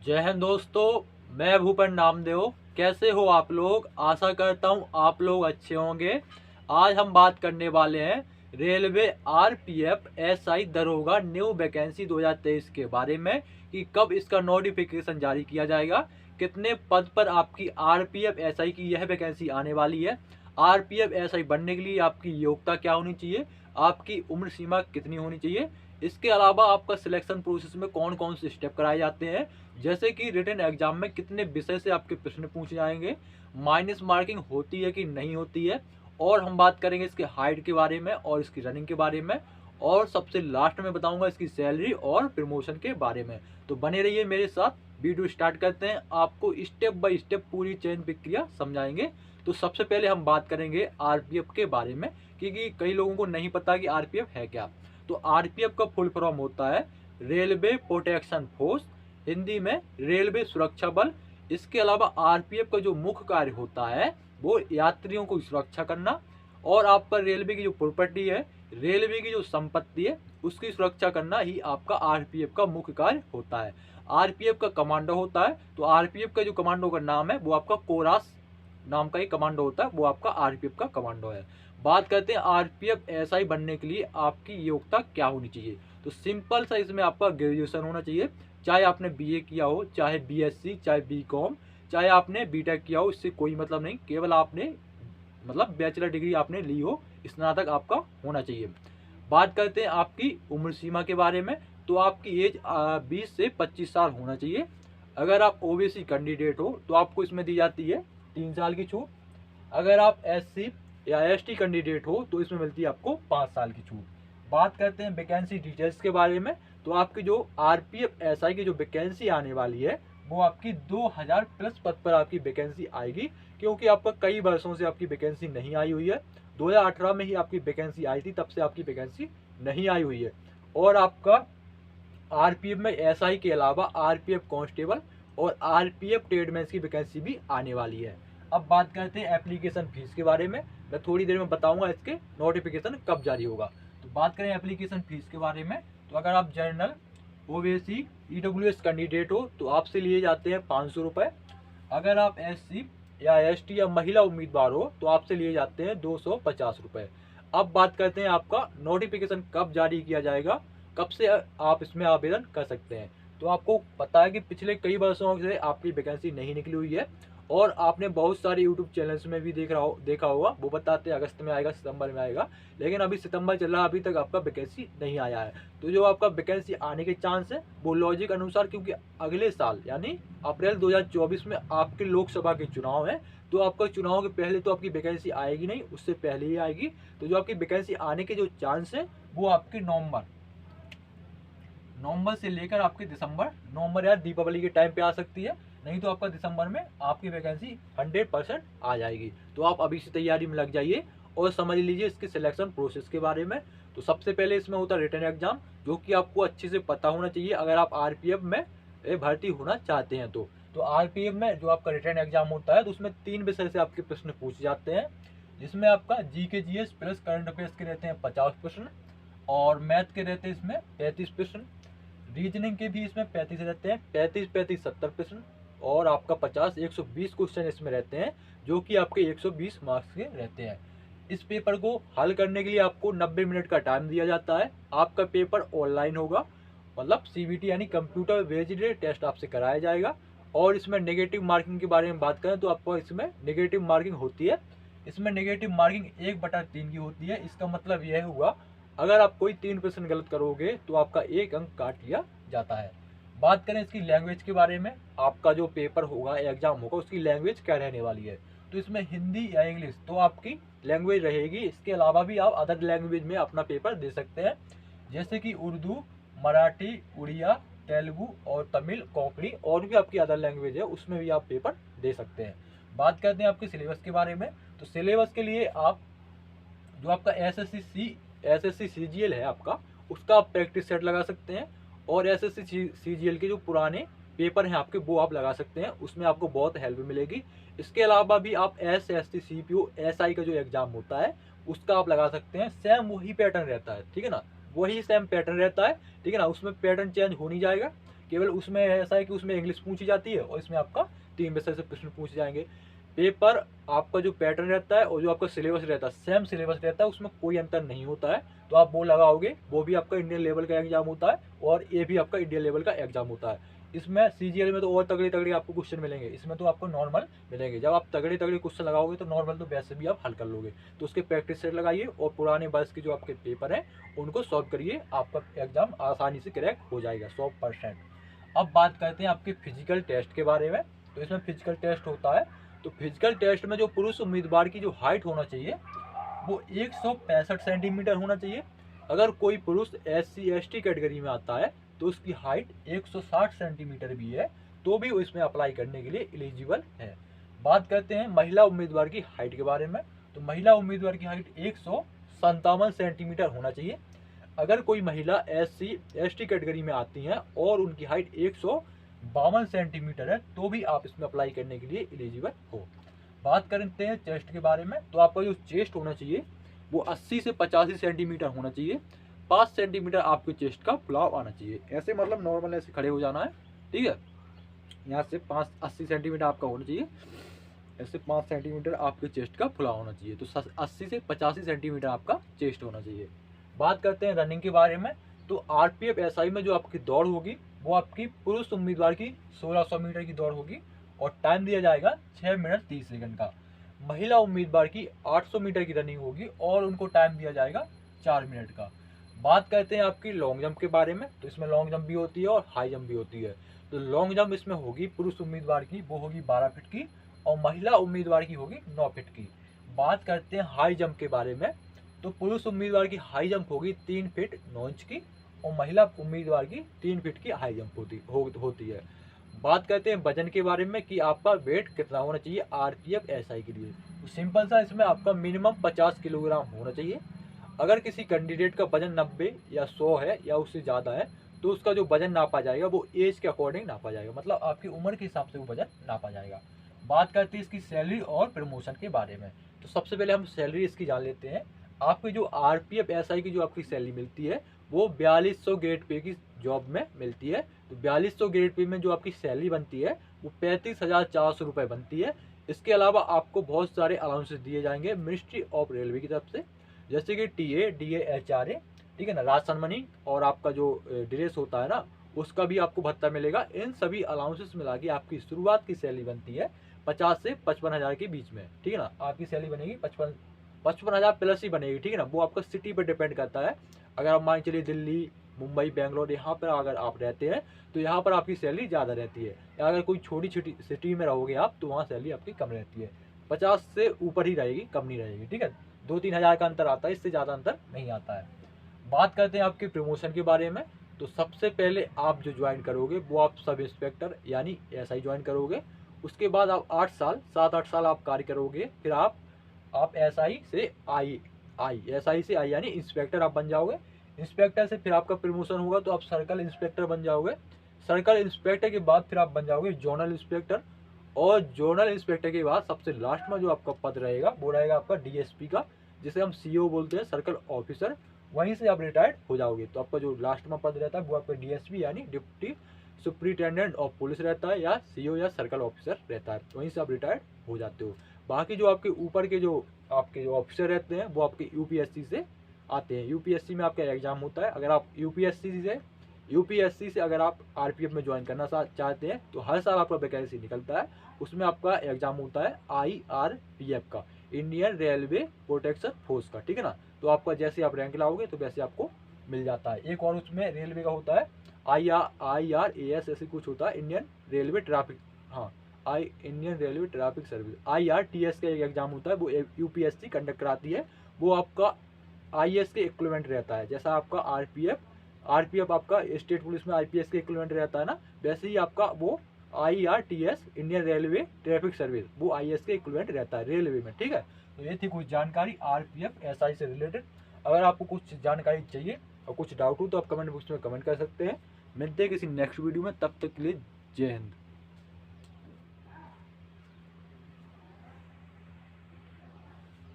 जय हिंद दोस्तों। मैं भूपेन नामदेव। कैसे हो आप लोग? आशा करता हूँ आप लोग अच्छे होंगे। आज हम बात करने वाले हैं रेलवे आरपीएफ एसआई दरोगा न्यू वैकेंसी 2023 के बारे में कि कब इसका नोटिफिकेशन जारी किया जाएगा, कितने पद पर आपकी आरपीएफ एसआई की यह वैकेंसी आने वाली है, आरपीएफ एसआई बनने के लिए आपकी योग्यता क्या होनी चाहिए, आपकी उम्र सीमा कितनी होनी चाहिए, इसके अलावा आपका सिलेक्शन प्रोसेस में कौन कौन से स्टेप कराए जाते हैं, जैसे कि रिटन एग्जाम में कितने विषय से आपके प्रश्न पूछे जाएंगे, माइनस मार्किंग होती है कि नहीं होती है, और हम बात करेंगे इसके हाइट के बारे में और इसकी रनिंग के बारे में, और सबसे लास्ट में बताऊंगा इसकी सैलरी और प्रमोशन के बारे में। तो बने रहिए मेरे साथ। वीडियो स्टार्ट करते हैं, आपको स्टेप बाय स्टेप पूरी चयन प्रक्रिया समझाएंगे। तो सबसे पहले हम बात करेंगे आरपीएफ के बारे में, क्योंकि कई लोगों को नहीं पता कि आरपीएफ है क्या। तो आरपीएफ का फुल फॉर्म होता है रेलवे प्रोटेक्शन फोर्स, हिंदी में रेलवे सुरक्षा बल। इसके अलावा आरपीएफ का जो मुख्य कार्य होता है वो यात्रियों को सुरक्षा करना, और आप पर रेलवे की जो प्रॉपर्टी है, रेलवे की जो संपत्ति है, उसकी सुरक्षा करना ही आपका आरपीएफ का मुख्य कार्य होता है। आरपीएफ का कमांडो होता है, तो आरपीएफ का जो कमांडो का नाम है वो आपका कोरास नाम का एक कमांडो होता है, वो आपका आरपीएफ का कमांडो है। बात करते हैं आरपीएफ एसआई बनने के लिए आपकी योग्यता क्या होनी चाहिए। तो सिंपल सा इसमें आपका ग्रेजुएशन होना चाहिए, चाहे आपने बीए किया हो, चाहे बीएससी, चाहे बीकॉम, चाहे आपने बीटेक किया हो, इससे कोई मतलब नहीं, केवल आपने मतलब बैचलर डिग्री आपने ली हो, स्नातक आपका होना चाहिए। बात करते हैं आपकी उम्र सीमा के बारे में, तो आपकी एज 20 से 25 साल होना चाहिए। अगर आप ओबीसी कैंडिडेट हो तो आपको इसमें दी जाती है 3 साल की छूट। अगर आप एससी या एसटी कैंडिडेट हो तो इसमें मिलती है आपको 5 साल की छूट। बात करते हैं वैकेंसी डिटेल्स के बारे में, तो आपकी जो आरपीएफ एसआई की जो वैकेंसी आने वाली है वो आपकी 2000 प्लस पद पर आपकी वैकेंसी आएगी, क्योंकि आपका कई वर्षों से आपकी वैकेंसी नहीं आई हुई है। 2018 में ही आपकी वैकेंसी आई थी, तब से आपकी वैकेंसी नहीं आई हुई है। और आपका आरपीएफ में एसआई के अलावा आरपीएफ कांस्टेबल और आरपीएफ ट्रेडमैन की वैकेंसी भी आने वाली है। अब बात करते हैं एप्लीकेशन फीस के बारे में। मैं थोड़ी देर में बताऊंगा इसके नोटिफिकेशन कब जारी होगा। तो बात करें एप्लीकेशन फीस के बारे में, तो अगर आप जनरल, ओबीसी, ईडब्ल्यूएस कैंडिडेट हो तो आपसे लिए जाते हैं 500 रुपये। अगर आप एससी या एसटी या महिला उम्मीदवार हो तो आपसे लिए जाते हैं 250 रुपये। अब बात करते हैं आपका नोटिफिकेशन कब जारी किया जाएगा, कब से आप इसमें आवेदन कर सकते हैं। तो आपको पता है कि पिछले कई वर्षों से आपकी वैकेंसी नहीं निकली हुई है, और आपने बहुत सारे यूट्यूब चैनल्स में भी देखा होगा, वो बताते हैं अगस्त में आएगा, सितंबर में आएगा, लेकिन अभी सितंबर चल रहा है, अभी तक आपका वैकेंसी नहीं आया है। तो जो आपका वैकेंसी आने के चांस है वो लॉजिक अनुसार, क्योंकि अगले साल यानी अप्रैल 2024 में आपके लोकसभा के चुनाव है, तो आपका चुनाव के पहले तो आपकी वैकेंसी आएगी नहीं, उससे पहले ही आएगी। तो जो आपकी वैकेंसी आने के जो चांस है वो आपके नवंबर से लेकर आपके दिसंबर, नवंबर या दीपावली के टाइम पे आ सकती है, नहीं तो आपका दिसंबर में आपकी वैकेंसी 100% आ जाएगी। तो आप अभी से तैयारी में लग जाइए और समझ लीजिए इसके सिलेक्शन प्रोसेस के बारे में। तो सबसे पहले इसमें होता है रिटन एग्जाम, जो कि आपको अच्छे से पता होना चाहिए अगर आप आरपीएफ में भर्ती होना चाहते हैं। तो आरपीएफ में जो आपका रिटन एग्जाम होता है तो उसमें 3 विषय से आपके प्रश्न पूछे जाते हैं, जिसमें आपका GK GS plus current affairs के रहते हैं 50 प्रश्न, और मैथ के रहते हैं इसमें 35 प्रश्न, रीजनिंग के भी इसमें 35 रहते हैं, 35 70 प्रश्न, और आपका 50 120 क्वेश्चन इसमें रहते हैं, जो कि आपके 120 मार्क्स के रहते हैं। इस पेपर को हल करने के लिए आपको 90 मिनट का टाइम दिया जाता है। आपका पेपर ऑनलाइन होगा, मतलब सीबीटी यानी कंप्यूटर बेस्ड टेस्ट आपसे कराया जाएगा। और इसमें नेगेटिव मार्किंग के बारे में बात करें तो आपको इसमें नेगेटिव मार्किंग होती है। इसमें नेगेटिव मार्किंग 1/3 की होती है। इसका मतलब यह हुआ, अगर आप कोई 3 प्रश्न गलत करोगे तो आपका 1 अंक काट लिया जाता है। बात करें इसकी लैंग्वेज के बारे में, आपका जो पेपर होगा, एग्जाम होगा, उसकी लैंग्वेज क्या रहने वाली है। तो इसमें हिंदी या इंग्लिश तो आपकी लैंग्वेज रहेगी। इसके अलावा भी आप अदर लैंग्वेज में अपना पेपर दे सकते हैं, जैसे कि उर्दू, मराठी, उड़िया, तेलुगु और तमिल, कोंकणी, और भी आपकी अदर लैंग्वेज है उसमें भी आप पेपर दे सकते हैं। बात करते हैं आपके सिलेबस के बारे में, तो सिलेबस के लिए आप जो आपका एसएससी सीजीएल है आपका, उसका आप प्रैक्टिस सेट लगा सकते हैं, और एसएससी सीजीएल के जो पुराने पेपर हैं आपके वो आप लगा सकते हैं, उसमें आपको बहुत हेल्प मिलेगी। इसके अलावा भी आप एसएससी सीपीओ एसआई का जो एग्जाम होता है उसका आप लगा सकते हैं। सेम वही पैटर्न रहता है, ठीक है ना, वही सेम पैटर्न रहता है, ठीक है ना, उसमें पैटर्न चेंज हो नहीं जाएगा। केवल उसमें ऐसा है कि उसमें इंग्लिश पूछी जाती है और इसमें आपका 3 विषय से प्रश्न पूछे जाएंगे। पेपर आपका जो पैटर्न रहता है और जो आपका सिलेबस रहता है सेम सिलेबस रहता है, उसमें कोई अंतर नहीं होता है। तो आप वो लगाओगे, वो भी आपका इंडियन लेवल का एग्जाम होता है और ये भी आपका इंडियन लेवल का एग्जाम होता है। इसमें सीजीएल में तो और तगड़े तगड़े आपको क्वेश्चन मिलेंगे, इसमें तो आपको नॉर्मल मिलेंगे। जब आप तगड़े तगड़े क्वेश्चन लगाओगे तो नॉर्मल तो वैसे भी आप हल कर लोगे। तो उसके प्रैक्टिस सेट लगाइए और पुराने वर्ष के जो आपके पेपर हैं उनको सॉल्व करिए, आपका एग्जाम आसानी से क्रैक हो जाएगा 100%। अब बात करते हैं आपके फिजिकल टेस्ट के बारे में। तो इसमें फिजिकल टेस्ट होता है, तो फिजिकल टेस्ट में जो पुरुष उम्मीदवार की जो हाइट होना चाहिए वो 165 सेंटीमीटर होना चाहिए। अगर कोई पुरुष SC ST कैटेगरी में आता है तो उसकी हाइट 160 सेंटीमीटर भी है तो भी वो इसमें अप्लाई करने के लिए एलिजिबल है। बात करते हैं महिला उम्मीदवार की हाइट के बारे में। तो महिला उम्मीदवार की हाइट 157 सेंटीमीटर होना चाहिए। अगर कोई महिला SC ST कैटेगरी में आती हैं और उनकी हाइट 152 सेंटीमीटर है तो भी आप इसमें अप्लाई करने के लिए एलिजिबल हो। बात करते हैं चेस्ट के बारे में। तो आपका जो चेस्ट होना चाहिए वो 80 से 85 सेंटीमीटर होना चाहिए। 5 सेंटीमीटर आपके चेस्ट का फुलाव आना चाहिए, ऐसे मतलब नॉर्मल ऐसे खड़े हो जाना है, ठीक है। यहाँ से 80 सेंटीमीटर आपका होना चाहिए, ऐसे 5 सेंटीमीटर आपके चेस्ट का फुलाव होना चाहिए। तो 80 से 85 सेंटीमीटर आपका चेस्ट होना चाहिए। बात करते हैं रनिंग के बारे में। तो RPF SI में जो आपकी दौड़ होगी वो आपकी पुरुष उम्मीदवार की 1600 मीटर की दौड़ होगी और टाइम दिया जाएगा 6 मिनट 30 सेकंड का। महिला उम्मीदवार की 800 मीटर की रनिंग होगी और उनको टाइम दिया जाएगा 4 मिनट का। बात करते हैं आपकी लॉन्ग जंप के बारे में। तो इसमें लॉन्ग जंप भी होती है और हाई जंप भी होती है। तो लॉन्ग जंप इसमें होगी पुरुष उम्मीदवार की वो होगी 12 फीट की और महिला उम्मीदवार की होगी 9 फीट की। बात करते हैं हाई जंप के बारे में। तो पुरुष उम्मीदवार की हाई जंप होगी 3 फीट 9 इंच की और महिला उम्मीदवार की 3 फीट की हाई जंप होती है। बात करते हैं वजन के बारे में कि आपका वेट कितना होना चाहिए RPF SI के लिए। तो सिंपल सा इसमें आपका मिनिमम 50 किलोग्राम होना चाहिए। अगर किसी कैंडिडेट का वजन 90 या 100 है या उससे ज़्यादा है तो उसका जो वजन नापा जाएगा वो एज के अकॉर्डिंग नापा जाएगा, मतलब आपकी उम्र के हिसाब से वो वजन नापा जाएगा। बात करते हैं इसकी सैलरी और प्रमोशन के बारे में। तो सबसे पहले हम सैलरी इसकी जान लेते हैं। आपकी जो RPF SI की जो आपकी सैलरी मिलती है वो 4200 ग्रेड पे की जॉब में मिलती है। तो 4200 ग्रेड पे में जो आपकी सैलरी बनती है वो 35,400 रुपये बनती है। इसके अलावा आपको बहुत सारे अलाउंसेस दिए जाएंगे मिनिस्ट्री ऑफ रेलवे की तरफ से, जैसे कि TA DA HRA, ठीक है ना, राशन मनी और आपका जो ड्रेस होता है ना उसका भी आपको भत्ता मिलेगा। इन सभी अलाउंसेस मिला के आपकी शुरुआत की सैलरी बनती है 50 से 55,000 के बीच में, ठीक है ना। आपकी सैलरी बनेगी 55,000 प्लस ही बनेगी, ठीक है ना। वो आपका सिटी पर डिपेंड करता है। अगर आप मान चलिए दिल्ली मुंबई बेंगलोर यहाँ पर अगर आप रहते हैं तो यहाँ पर आपकी सैलरी ज़्यादा रहती है, या अगर कोई छोटी छोटी सिटी में रहोगे आप तो वहाँ सैलरी आपकी कम रहती है। 50 से ऊपर ही रहेगी, कम नहीं रहेगी, ठीक है। 2-3 हज़ार का अंतर आता है, इससे ज़्यादा अंतर नहीं आता है। बात करते हैं आपके प्रमोशन के बारे में। तो सबसे पहले आप जो ज्वाइन करोगे वो आप सब इंस्पेक्टर यानी SI ज्वाइन करोगे। उसके बाद आप 7-8 साल आप कार्य करोगे, फिर आप SI से आई यानी इंस्पेक्टर आप बन जाओगे। इंस्पेक्टर से फिर आपका प्रमोशन होगा तो आप सर्कल इंस्पेक्टर बन जाओगे। सर्कल इंस्पेक्टर के बाद फिर आप बन जाओगे जोनल इंस्पेक्टर, और जोनल इंस्पेक्टर के बाद सबसे लास्ट में जो आपका पद रहेगा वो रहेगा आपका DSP का, जिसे हम CO बोलते हैं, सर्कल ऑफिसर। वहीं से आप रिटायर्ड हो जाओगे। तो आपका जो लास्ट में पद रहता है वो आपका DSP यानी डिप्टी सुप्रिटेंडेंट ऑफ पुलिस रहता है, या CO या सर्कल ऑफिसर रहता है। वहीं से आप रिटायर्ड हो जाते हो। बाकी जो आपके ऊपर के जो आपके जो ऑफिसर रहते हैं वो आपके UPSC से आते हैं। UPSC में आपका एग्जाम होता है। अगर आप UPSC से अगर आप RPF में ज्वाइन करना चाहते हैं तो हर साल आपका वैकेंसी निकलता है, उसमें आपका एग्जाम होता है IRPF का, इंडियन रेलवे प्रोटेक्शन फोर्स का, ठीक है ना। तो आपका जैसे आप रैंक लाओगे तो वैसे आपको मिल जाता है। एक और उसमें रेलवे का होता है IRAS ऐसे कुछ होता है, इंडियन रेलवे ट्रैफिक, हाँ Indian railway traffic service IRTS का एक एग्जाम होता है, वो UPSC कंडक्ट कराती है। वो आपका IAS के इक्विवेलेंट रहता है। जैसा आपका RPF आपका स्टेट पुलिस में IPS के इक्विवेलेंट रहता है ना, वैसे ही आपका वो IRTS Indian railway traffic service वो IAS के इक्विवेलेंट रहता है रेलवे में, ठीक है। तो ये थी कुछ जानकारी RPF SI से रिलेटेड। अगर आपको कुछ जानकारी चाहिए और कुछ डाउट हो तो आप कमेंट बॉक्स में कमेंट कर सकते हैं। मिलते हैं किसी नेक्स्ट वीडियो में, तब तक के लिए जय हिंद।